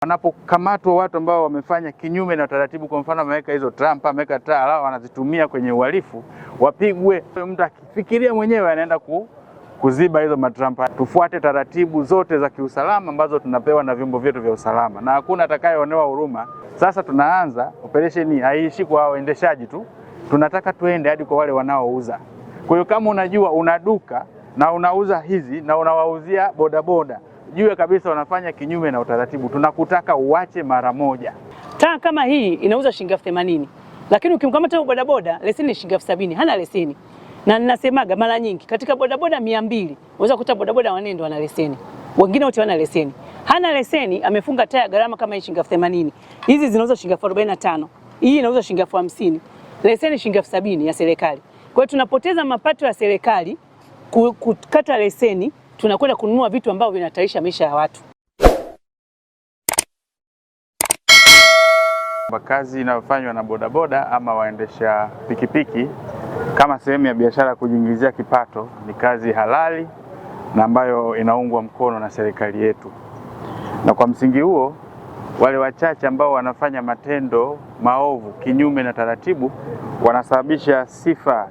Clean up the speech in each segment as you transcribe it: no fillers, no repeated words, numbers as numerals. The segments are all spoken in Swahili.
Wanapokamatwa watu ambao wamefanya kinyume na taratibu, kwa mfano ameweka hizo trampa, ameweka taa, lao wanazitumia kwenye uhalifu, wapigwe. Mtu akifikiria mwenyewe anaenda kuziba hizo matrampa. Tufuate taratibu zote za kiusalama ambazo tunapewa na vyombo vyetu vya usalama, na hakuna atakayeonewa huruma. Sasa tunaanza operation, haiishi kwa waendeshaji tu, tunataka tuende hadi kwa wale wanaouza. Kwa hiyo kama unajua una duka na unauza hizi na unawauzia bodaboda, jua kabisa wanafanya kinyume na utaratibu, tunakutaka uache mara moja. Taa kama hii inauza shilingi 80, lakini ukimkamata bodaboda leseni ni shilingi 70, hana leseni. Na ninasemaga mara nyingi katika bodaboda 200 unaweza kukuta bodaboda wanne ndio wana leseni, wengine wote wana leseni. Hana leseni, amefunga taa gharama kama hii shilingi 80. Hizi zinauza shilingi 45, hii inauza shilingi 50, leseni shilingi 70 ya serikali. Kwa hiyo tunapoteza mapato ya serikali kukata leseni, tunakwenda kununua vitu ambavyo vinahatarisha maisha ya watu. Kazi inayofanywa na bodaboda ama waendesha pikipiki kama sehemu ya biashara kujiingizia kipato ni kazi halali na ambayo inaungwa mkono na serikali yetu. Na kwa msingi huo, wale wachache ambao wanafanya matendo maovu kinyume na taratibu wanasababisha sifa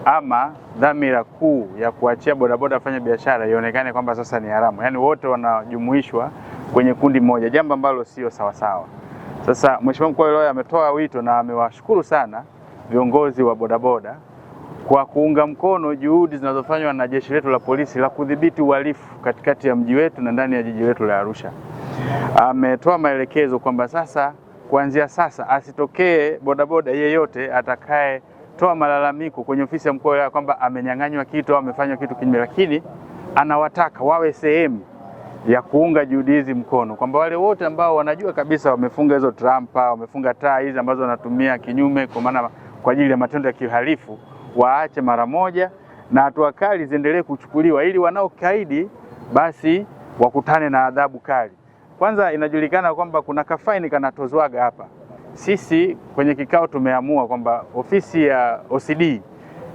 ama dhamira kuu ya kuachia bodaboda afanye biashara ionekane kwamba sasa ni haramu. Yaani wote wanajumuishwa kwenye kundi moja, jambo ambalo sio sawasawa. Sasa Mheshimiwa Mkuu wa Wilaya ametoa wito na amewashukuru sana viongozi wa bodaboda kwa kuunga mkono juhudi zinazofanywa na jeshi letu la polisi la kudhibiti uhalifu katikati ya mji wetu na ndani ya jiji letu la Arusha. Ametoa maelekezo kwamba sasa kuanzia sasa asitokee bodaboda yeyote atakaye toa malalamiko kwenye ofisi ya mkuu wa wilaya kwamba amenyang'anywa kitu au amefanywa kitu kinyume, lakini anawataka wawe sehemu ya kuunga juhudi hizi mkono, kwamba wale wote ambao wanajua kabisa wamefunga hizo trampa, wamefunga taa hizi ambazo wanatumia kinyume kwa ajili ya matendo ya kihalifu, waache mara moja na hatua kali ziendelee kuchukuliwa ili wanaokaidi basi wakutane na adhabu kali. Kwanza inajulikana kwamba kuna kafaini kanatozwaga hapa. Sisi kwenye kikao tumeamua kwamba ofisi ya OCD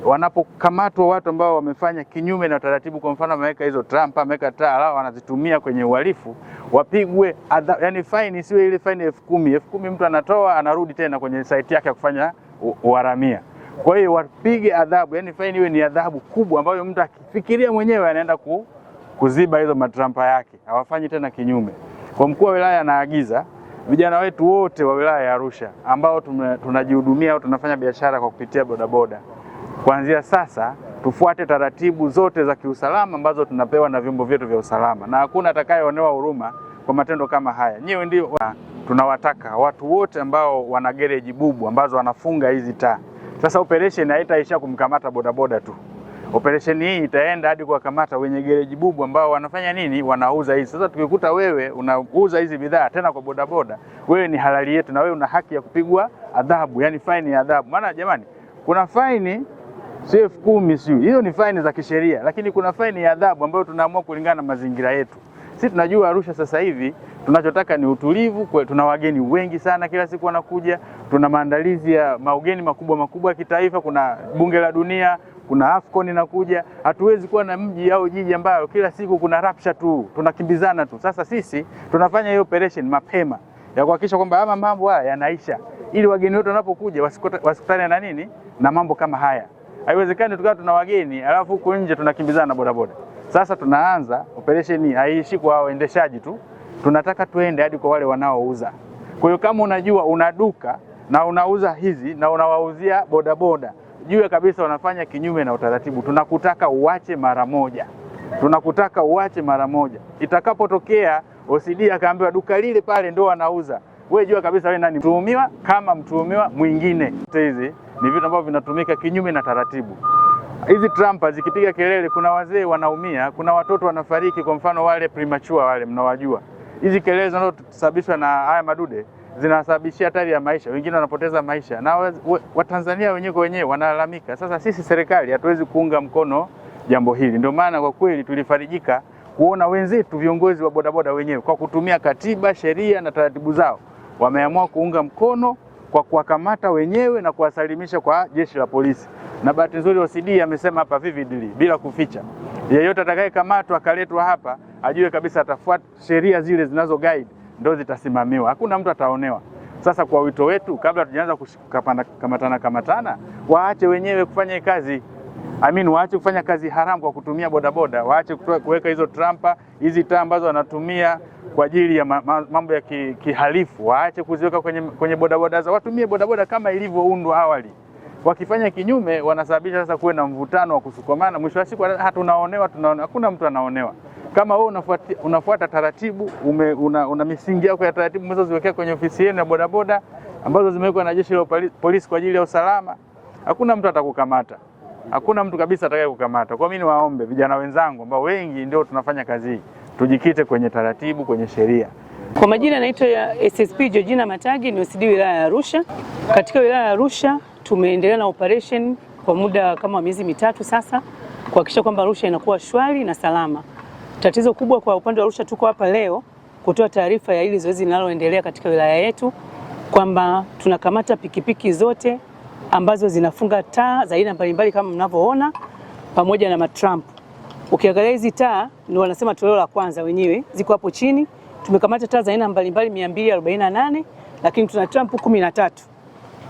wanapokamatwa watu ambao wamefanya kinyume na taratibu, kwa mfano ameweka hizo trampa, ameweka taa, lao wanazitumia kwenye uhalifu, wapigwe yani faini isiwe ile faini 10,000. 10,000 mtu anatoa anarudi tena kwenye site yake ya kufanya uharamia. Kwa hiyo wapige adhabu, yani faini iwe ni adhabu kubwa ambayo mtu akifikiria mwenyewe anaenda kuziba hizo matrampa yake, hawafanyi tena kinyume. Kwa mkuu wa wilaya anaagiza vijana wetu wote wa wilaya ya Arusha ambao tunajihudumia au tunafanya biashara kwa kupitia bodaboda, kuanzia sasa tufuate taratibu zote za kiusalama ambazo tunapewa na vyombo vyetu vya usalama, na hakuna atakayeonewa huruma kwa matendo kama haya. Nyewe ndio tunawataka watu wote ambao wana gereji bubu ambazo wanafunga hizi taa. Sasa operation haitaisha kumkamata bodaboda tu. Operation hii itaenda hadi kuwakamata wenye gereji bubu ambao wanafanya nini? Wanauza hizi. Sasa tukikuta wewe unauza hizi bidhaa tena kwa bodaboda, wewe ni halali yetu na wewe una haki ya kupigwa adhabu, yani faini ya adhabu. Maana jamani, kuna faini sio 10,000 sio. Hiyo ni faini za kisheria, lakini kuna faini ya adhabu ambayo tunaamua kulingana na mazingira yetu. Sisi tunajua Arusha sasa hivi tunachotaka ni utulivu, tuna wageni wengi sana kila siku wanakuja, tuna maandalizi ya maugeni makubwa ya kitaifa, kuna bunge la dunia, kuna AFCON inakuja. Hatuwezi kuwa na mji au jiji ambao kila siku kuna rapsha tu, tunakimbizana tu. Sasa sisi tunafanya hiyo operation mapema ya kuhakikisha kwamba mambo haya yanaisha, ili wageni wote wanapokuja wasikutane na nini na mambo kama haya. Haiwezekani tukawa tuna wageni alafu huko nje tunakimbizana na bodaboda. Sasa tunaanza operation hii, haiishi kwa waendeshaji tu, tunataka tuende hadi kwa wale wanaouza. Kwa hiyo kama unajua una duka na unauza hizi na unawauzia bodaboda, jua kabisa wanafanya kinyume na utaratibu, tunakutaka uache mara moja. Tunakutaka uache mara moja. Itakapotokea OCD akaambiwa duka lile pale ndio wanauza, wewe jua kabisa wewe nani mtuhumiwa kama mtuhumiwa mwingine. Hizi ni vitu ambavyo vinatumika kinyume na taratibu. Hizi trampa zikipiga kelele, kuna wazee wanaumia, kuna watoto wanafariki, kwa mfano wale premature wale mnawajua. Hizi kelele zinazosababishwa na haya madude zinasababishia hatari ya maisha, wengine wanapoteza maisha na Watanzania wenyewe kwa wenyewe wanalalamika. Sasa sisi serikali hatuwezi kuunga mkono jambo hili. Ndio maana kwa kweli tulifarijika kuona wenzetu viongozi wa bodaboda wenyewe kwa kutumia katiba, sheria na taratibu zao wameamua kuunga mkono kwa kuwakamata wenyewe na kuwasalimisha kwa jeshi la polisi. Na bahati nzuri OCD amesema hapa vividly bila kuficha, yeyote atakayekamatwa akaletwa hapa ajue kabisa atafuata sheria zile zinazo guide ndio zitasimamiwa, hakuna mtu ataonewa. Sasa kwa wito wetu, kabla tujaanza kamatana, waache wenyewe kufanya kazi. Waache kufanya kazi haramu kwa kutumia bodaboda, waache kuweka hizo trampa, hizi taa ambazo wanatumia kwa ajili ya mambo ya kihalifu, waache kuziweka kwenye bodaboda zao, watumie bodaboda kama ilivyoundwa awali. Wakifanya kinyume, wanasababisha sasa kuwe na mvutano wa kusukumana, mwisho wa siku hata tunaonewa, hakuna mtu anaonewa. Kama wewe unafuata taratibu, una misingi yako ya taratibu mnazoziwekea kwenye ofisi yenu ya bodaboda ambazo zimewekwa na jeshi la polisi kwa ajili ya usalama, hakuna mtu atakukamata. Hakuna mtu kabisa atakaye kukamata. Kwa mimi niwaombe vijana wenzangu ambao wengi ndio tunafanya kazi hii, tujikite kwenye taratibu, kwenye sheria. Kwa majina naitwa ya SSP Georgina Matagi, ni OCD wilaya ya Arusha. Katika wilaya ya Arusha tumeendelea na operation kwa muda kama miezi mitatu sasa kuhakikisha kwamba Arusha inakuwa shwari na salama. Tatizo kubwa kwa upande wa Arusha, tuko hapa leo kutoa taarifa ya hili zoezi linaloendelea katika wilaya yetu kwamba tunakamata pikipiki zote ambazo zinafunga taa za aina mbalimbali kama mnavyoona pamoja na matramp. Ukiangalia hizi taa ndio wanasema toleo la kwanza, wenyewe ziko hapo chini. Tumekamata taa za aina mbalimbali 248, lakini tuna tramp 13.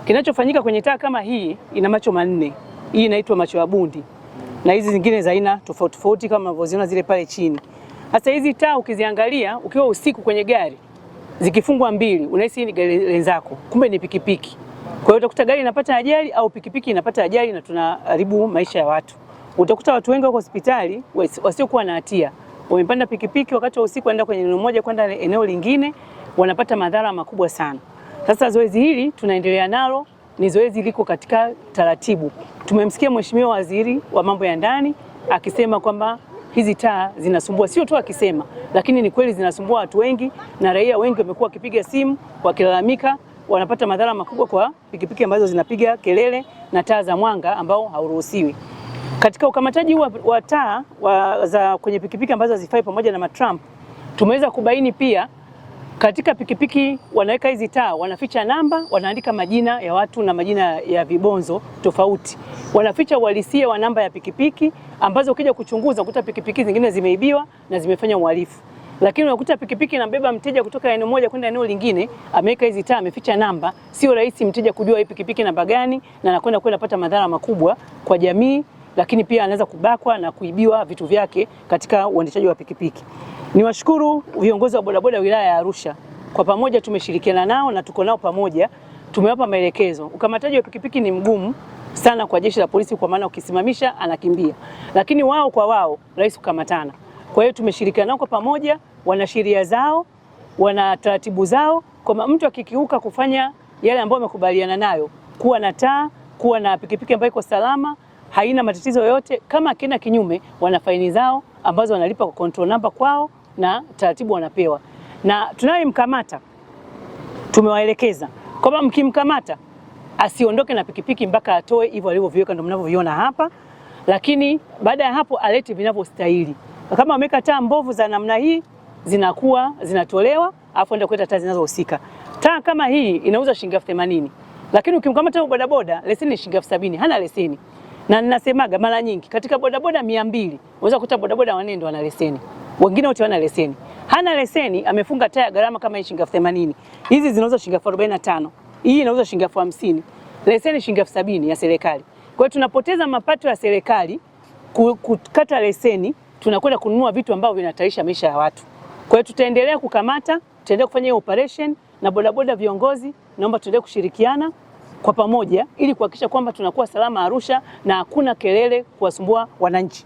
Kinachofanyika kwenye taa kama hii, ina macho manne. Hii inaitwa macho ya bundi. Na hizi zingine za aina tofauti tofauti kama mnavyoziona zile pale chini. Sasa hizi taa ukiziangalia ukiwa usiku kwenye gari, zikifungwa mbili, unahisi ni gari lenzako, kumbe ni pikipiki. Kwa hiyo utakuta gari inapata ajali au pikipiki inapata ajali na tunaharibu maisha ya watu. Utakuta watu wengi wako hospitali wasiokuwa na hatia. Wamepanda pikipiki wakati wa usiku waenda kwenye eneo moja kwenda eneo lingine, wanapata madhara makubwa sana. Sasa zoezi hili tunaendelea nalo, ni zoezi liko katika taratibu. Tumemsikia Mheshimiwa Waziri wa Mambo ya Ndani akisema kwamba hizi taa zinasumbua, sio tu akisema, lakini ni kweli zinasumbua watu wengi, na raia wengi wamekuwa wakipiga simu wakilalamika wanapata madhara makubwa kwa pikipiki ambazo zinapiga kelele na taa za mwanga ambao hauruhusiwi. Katika ukamataji wa taa za kwenye pikipiki ambazo hazifai pamoja na matramp, tumeweza kubaini pia katika pikipiki wanaweka hizi taa, wanaficha namba, wanaandika majina ya watu na majina ya vibonzo tofauti. Wanaficha uhalisia wa namba ya pikipiki ambazo ukija kuchunguza ukuta pikipiki zingine zimeibiwa na zimefanya uhalifu. Lakini unakuta pikipiki inabeba mteja kutoka eneo moja kwenda eneo lingine, ameweka hizi taa, ameficha namba, sio rahisi mteja kujua hii pikipiki namba gani, na anakwenda kupata madhara makubwa kwa jamii, lakini pia anaweza kubakwa na kuibiwa vitu vyake katika uendeshaji wa pikipiki. Niwashukuru viongozi wa bodaboda wilaya ya Arusha. Kwa pamoja tumeshirikiana nao na tuko nao pamoja, tumewapa maelekezo. Ukamataji wa pikipiki ni mgumu sana kwa jeshi la polisi, kwa maana ukisimamisha anakimbia. Lakini wao kwa wao rahisi kukamatana. Kwa hiyo tumeshirikiana nao kwa pamoja, wana sheria zao, wana taratibu zao, kwa mtu akikiuka kufanya yale ambayo wamekubaliana nayo, kuwa na taa, kuwa na pikipiki ambayo iko salama, haina matatizo yoyote, kama akienda kinyume wana faini zao ambazo wanalipa kwa control number kwao na taratibu wanapewa. Na tunayemkamata tumewaelekeza kwamba mkimkamata asiondoke na pikipiki mpaka atoe hivyo alivyoviweka, ndio mnavyoviona hapa. Lakini baada ya hapo alete vinavyostahili. Kama ameweka taa mbovu za namna hii, zinatolewa afu enda kuleta taa zinazohusika. Taa kama hii inauza shilingi 80,000. Lakini ukimkamata bodaboda leseni ni shilingi 70,000, hana leseni. Na ninasemaga mara nyingi katika bodaboda 200, unaweza kukuta bodaboda wanne ndio wana leseni. Wengine wote wana leseni. Hana leseni, amefunga taa gharama kama hii shilingi 80,000. Hizi zinauza shilingi 45,000. Hii inauza shilingi 50,000. Leseni shilingi 70,000 ya serikali. Kwa hiyo tunapoteza mapato ya serikali kukata leseni, tunakwenda kununua vitu ambavyo vinahatarisha maisha ya watu. Kwa hiyo tutaendelea kukamata, tutaendelea kufanya hiyo operation, na bodaboda viongozi naomba tuendelee kushirikiana kwa pamoja ili kuhakikisha kwamba tunakuwa salama Arusha na hakuna kelele kuwasumbua wananchi.